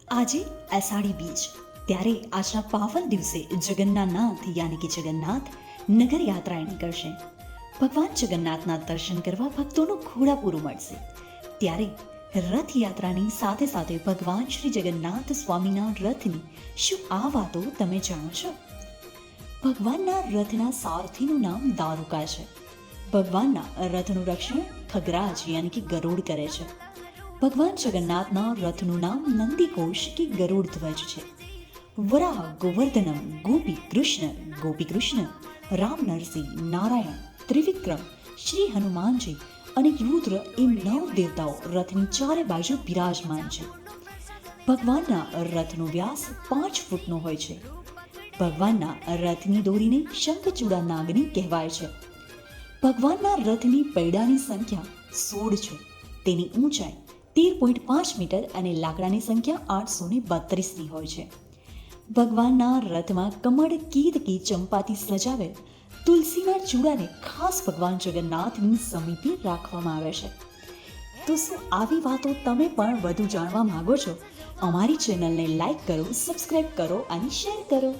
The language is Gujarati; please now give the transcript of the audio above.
આજે અષાઢી બીજ, ત્યારે આજના પાવન દિવસે જગન્નાથ યાની કે જગન્નાથ નગર યાત્રાએ નીકળશે. ભગવાન જગન્નાથના દર્શન કરવા ભક્તોનું ઘોડાપૂરું મળશે. ત્યારે રથયાત્રાની સાથે સાથે ભગવાન શ્રી જગન્નાથ સ્વામીના રથની શું આ વાતો તમે જાણો છો? ભગવાનના રથના સારથીનું નામ દારૂકા છે. ભગવાનના રથનું રક્ષણ ખગરાજ યાની કે ગરુડ કરે છે. ભગવાન જગન્નાથના રથનું નામ નંદીઘોષ કે ગરુડ ધ્વજ છે. વરાહ, ગોવર્ધનમ, ગોપી કૃષ્ણ, રામ નરસિંહ, નારાયણ, ત્રિવિક્રમ, શ્રી હનુમાનજી અને રુદ્ર એમ 9 દેવતાઓ રથની ચારે બાજુ બિરાજમાન છે. ભગવાનના રથનો વ્યાસ 5 ફૂટનો હોય છે. ભગવાનના રથની દોરીને શંખચૂડા નાગની કહેવાય છે. ભગવાનના રથની પૈડાની સંખ્યા 16 છે. તેની ઊંચાઈ 13.5 મીટર અને લાકડાની સંખ્યા 832ની હોય છે. ભગવાનના રથમાં કમળ, કેતકી, ચંપાથી સજાવેલ તુલસીના ચૂડાને ખાસ ભગવાન જગન્નાથની સમીપે રાખવામાં આવે છે. તો શું આવી વાતો તમે પણ વધુ જાણવા માંગો છો? અમારી ચેનલને લાઈક કરો, સબસ્ક્રાઈબ કરો અને શેર કરો.